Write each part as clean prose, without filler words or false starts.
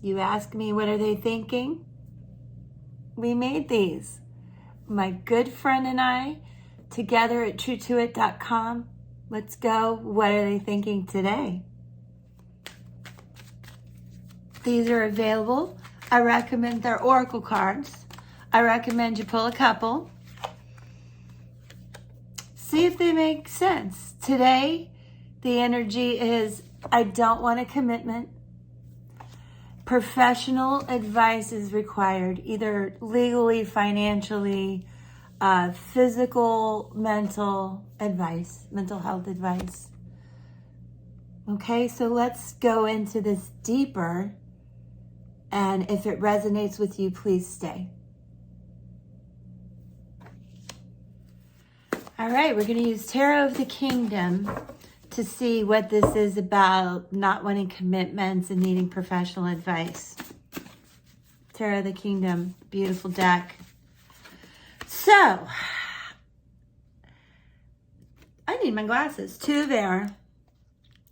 You ask me, what are they thinking? We made these. My good friend and I, together at Tru2itt.com. Let's go. What are they thinking today? These are available. I recommend their oracle cards. I recommend you pull a couple. See if they make sense. Today, the energy is, I don't want a commitment. Professional advice is required, either legally, financially, physical, mental advice, mental health advice. Okay, so let's go into this deeper. And if it resonates with you, please stay. All right, we're going to use Tarot of the Kingdom to see what this is about, not wanting commitments and needing professional advice. Tarot of the Kingdom, beautiful deck. So, I need my glasses. Two there.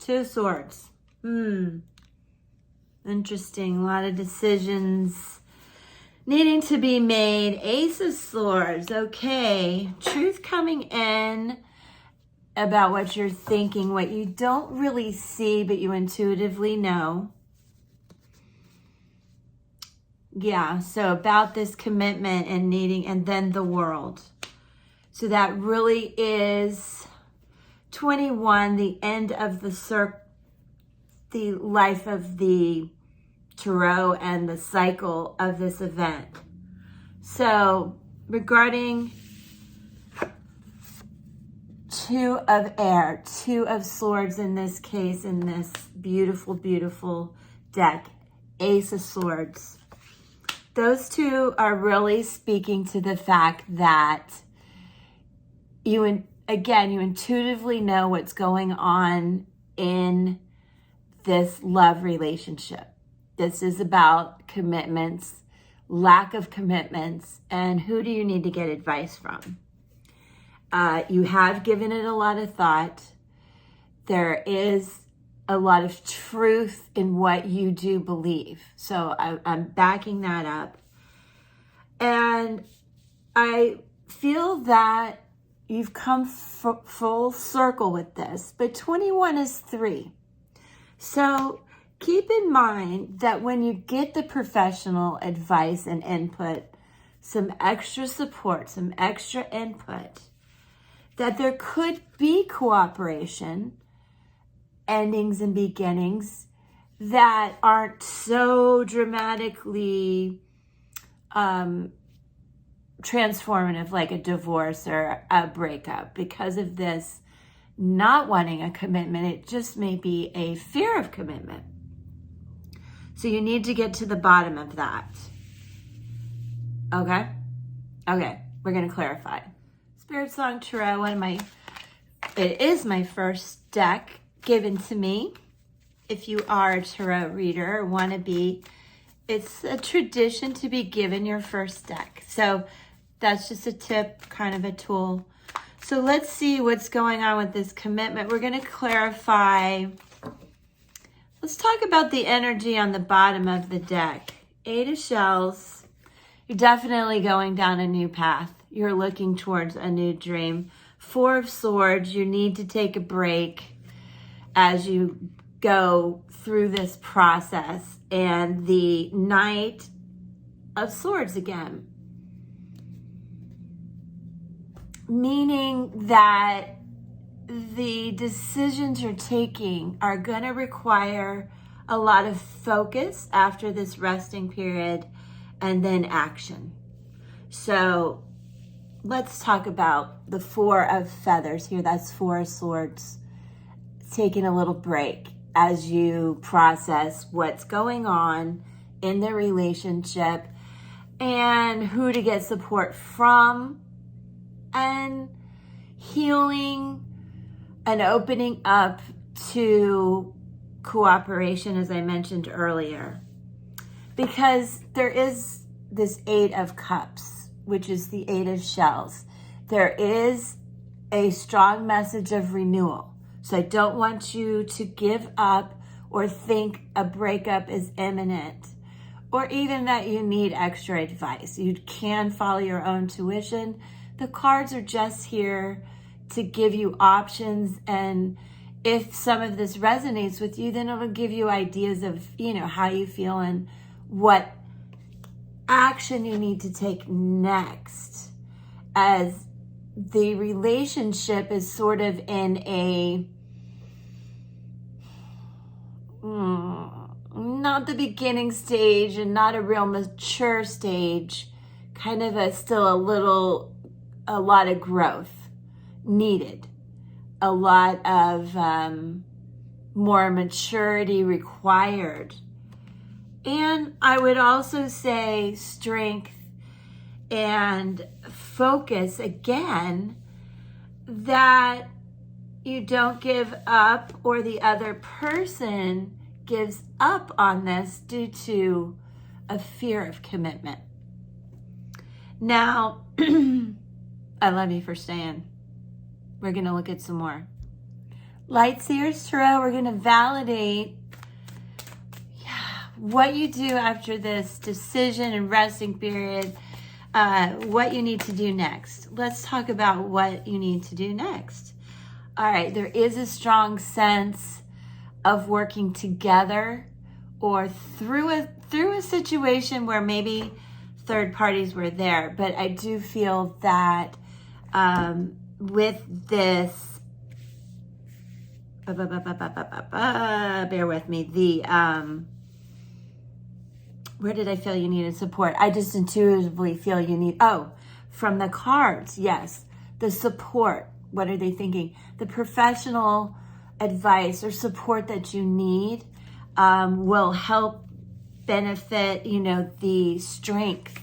Two of Swords. Interesting. A lot of decisions needing to be made. Ace of Swords. Okay. Truth coming in about what you're thinking, what you don't really see, but you intuitively know. Yeah, so about this commitment and needing, and then the world. So that really is 21, the end of the life of the tarot and the cycle of this event. So regarding Two of Air, Two of Swords in this case, in this beautiful, beautiful deck, Ace of Swords. Those two are really speaking to the fact that you intuitively know what's going on in this love relationship. This is about commitments, lack of commitments, and who do you need to get advice from? You have given it a lot of thought. There is a lot of truth in what you do believe. So I'm backing that up. And I feel that you've come full circle with this, but 21 is 3. So keep in mind that when you get the professional advice and input, some extra support, some extra input, that there could be cooperation, endings and beginnings that aren't so dramatically transformative, like a divorce or a breakup. Because of this not wanting a commitment, it just may be a fear of commitment. So you need to get to the bottom of that. Okay, we're going to clarify. Spirit Song Tarot, it is my first deck given to me. If you are a tarot reader or want to be, it's a tradition to be given your first deck. So that's just a tip, kind of a tool. So let's see what's going on with this commitment. We're going to clarify. Let's talk about the energy on the bottom of the deck. 8 of Shells. You're definitely going down a new path. You're looking towards a new dream. 4 of Swords. You need to take a break as you go through this process. And the Knight of Swords again. Meaning that the decisions you're taking are going to require a lot of focus after this resting period and then action. So let's talk about the 4 of Feathers here. That's 4 of Swords. Taking a little break as you process what's going on in the relationship and who to get support from, and healing and opening up to cooperation, as I mentioned earlier. Because there is this 8 of Cups, which is the 8 of Shells. There is a strong message of renewal. So I don't want you to give up or think a breakup is imminent. or even that you need extra advice. You can follow your own tuition. The cards are just here to give you options, and if some of this resonates with you, then it'll give you ideas of, how you feel and what action you need to take next, as the relationship is sort of in a not the beginning stage and not a real mature stage, kind of a lot of growth needed, a lot of more maturity required. And I would also say strength and focus again, that you don't give up or the other person gives up on this due to a fear of commitment. Now, I love you for staying. We're going to look at some more. Light Seers Tarot, we're going to validate what you do after this decision and resting period, what you need to do next. Let's talk about what you need to do next. All right, there is a strong sense of working together or through a situation where maybe third parties were there. But I do feel that with this, bear with me, where did I feel you needed support? I just intuitively feel you need, from the cards, yes, the support. What are they thinking? The professional advice or support that you need will help benefit, the strength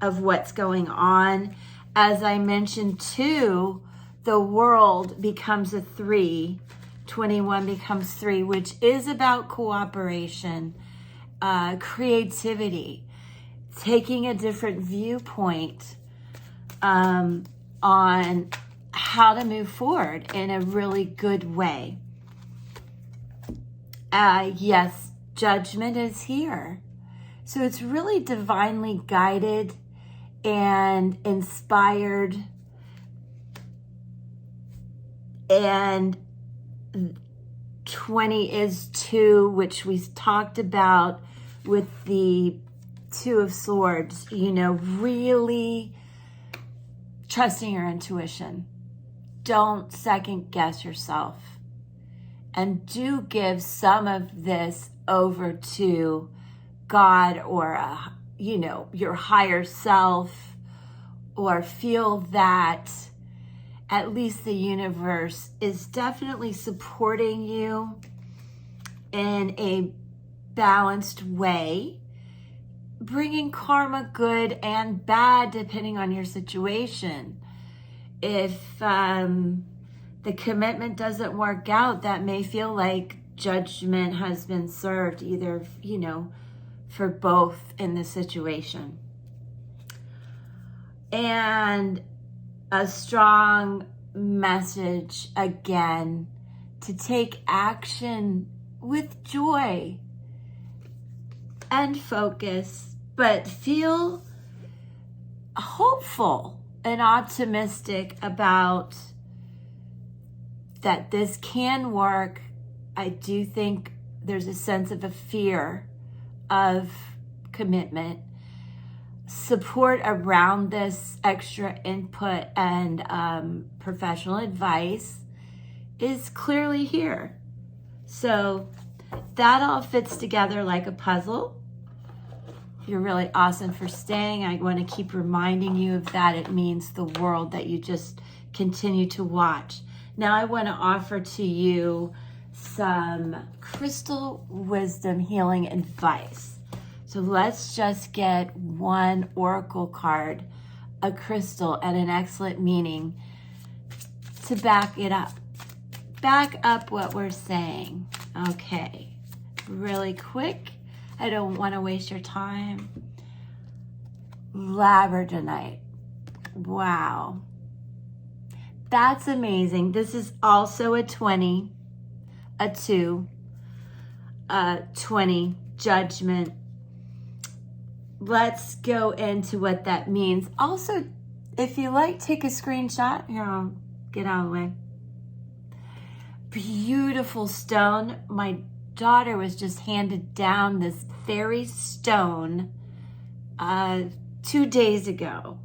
of what's going on. As I mentioned too, the world becomes a 3, 21 becomes 3, which is about cooperation, creativity, taking a different viewpoint on how to move forward in a really good way. Yes, judgment is here. So it's really divinely guided and inspired. And 20 is 2, which we talked about with the 2 of Swords, really trusting your intuition. Don't second guess yourself. And do give some of this over to God or, your higher self, or feel that at least the universe is definitely supporting you in a balanced way, bringing karma good and bad depending on your situation. If the commitment doesn't work out, that may feel like judgment has been served, either, for both in the situation. And a strong message again to take action with joy and focus, but feel hopeful and optimistic about that this can work. I do think there's a sense of a fear of commitment. Support around this extra input and professional advice is clearly here. So that all fits together like a puzzle. You're really awesome for staying. I want to keep reminding you of that. It means the world that you just continue to watch. Now I want to offer to you some crystal wisdom healing advice. So let's just get one oracle card, a crystal, and an excellent meaning to back it up. Back up what we're saying. Okay, really quick. I don't want to waste your time. Labradorite. Wow. That's amazing. This is also a 20, a 2, 20, judgment. let's go into what that means. Also, if you like, take a screenshot. Here, I'll get out of the way. Beautiful stone. My daughter was just handed down this fairy stone 2 days ago.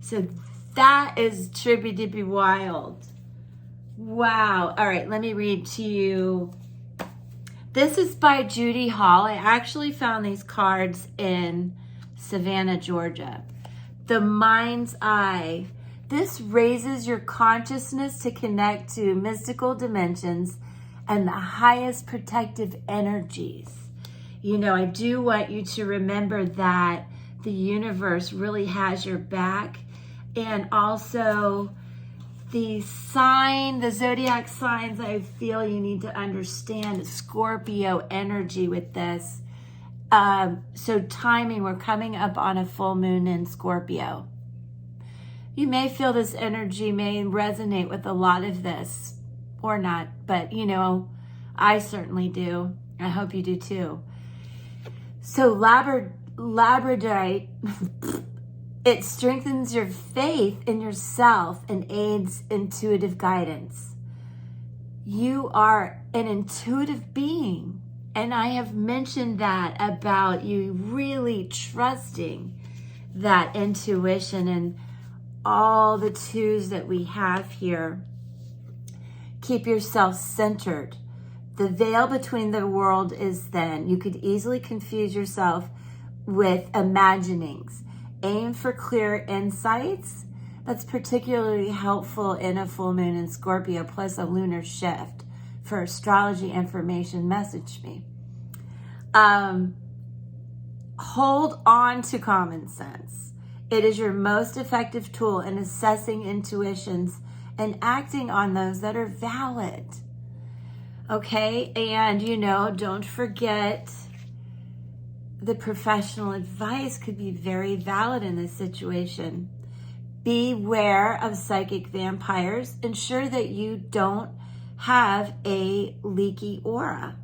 So that is trippy dippy wild. Wow. All right, let me read to you. This is by Judy Hall. I actually found these cards in Savannah, Georgia. The Mind's Eye. This raises your consciousness to connect to mystical dimensions and the highest protective energies. You know, I do want you to remember that the universe really has your back. And also the zodiac signs, I feel you need to understand Scorpio energy with this. So timing, we're coming up on a full moon in Scorpio. You may feel this energy may resonate with a lot of this or not, but you know, I certainly do. I hope you do too. So labradorite, it strengthens your faith in yourself and aids intuitive guidance. You are an intuitive being. And I have mentioned that about you really trusting that intuition and all the twos that we have here. Keep yourself centered. The veil between the world is thin. You could easily confuse yourself with imaginings. Aim for clear insights. That's particularly helpful in a full moon in Scorpio, plus a lunar shift. For astrology information, message me. Hold on to common sense. It is your most effective tool in assessing intuitions and acting on those that are valid. Okay, and you know, don't forget the professional advice could be very valid in this situation. Beware of psychic vampires. Ensure that you don't have a leaky aura.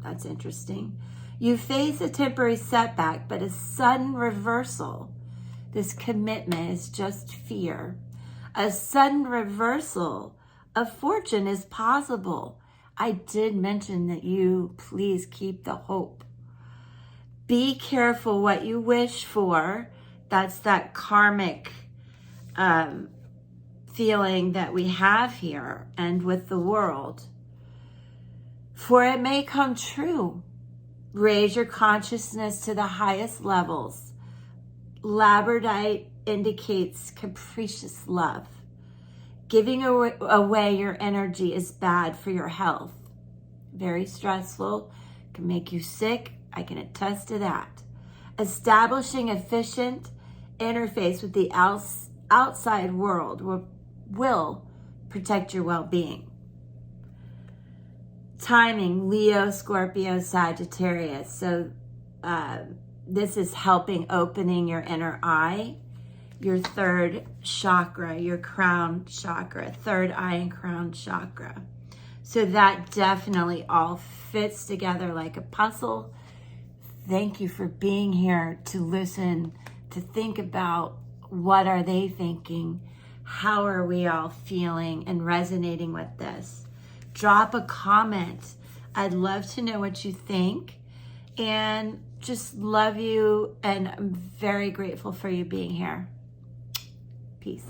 That's interesting. You face a temporary setback, but a sudden reversal. This commitment is just fear. A sudden reversal of fortune is possible. I did mention that you please keep the hope. Be careful what you wish for. That's that karmic feeling that we have here and with the world. For it may come true. Raise your consciousness to the highest levels. Labradorite indicates capricious love. Giving away your energy is bad for your health. Very stressful, can make you sick. I can attest to that. Establishing efficient interface with the outside world will protect your well-being. Timing, Leo, Scorpio, Sagittarius. So this is helping opening your inner eye, your third chakra, your crown chakra, third eye and crown chakra. So that definitely all fits together like a puzzle. Thank you for being here to listen, to think about what are they thinking, how are we all feeling and resonating with this. Drop a comment. I'd love to know what you think, and just love you, and I'm very grateful for you being here. Peace.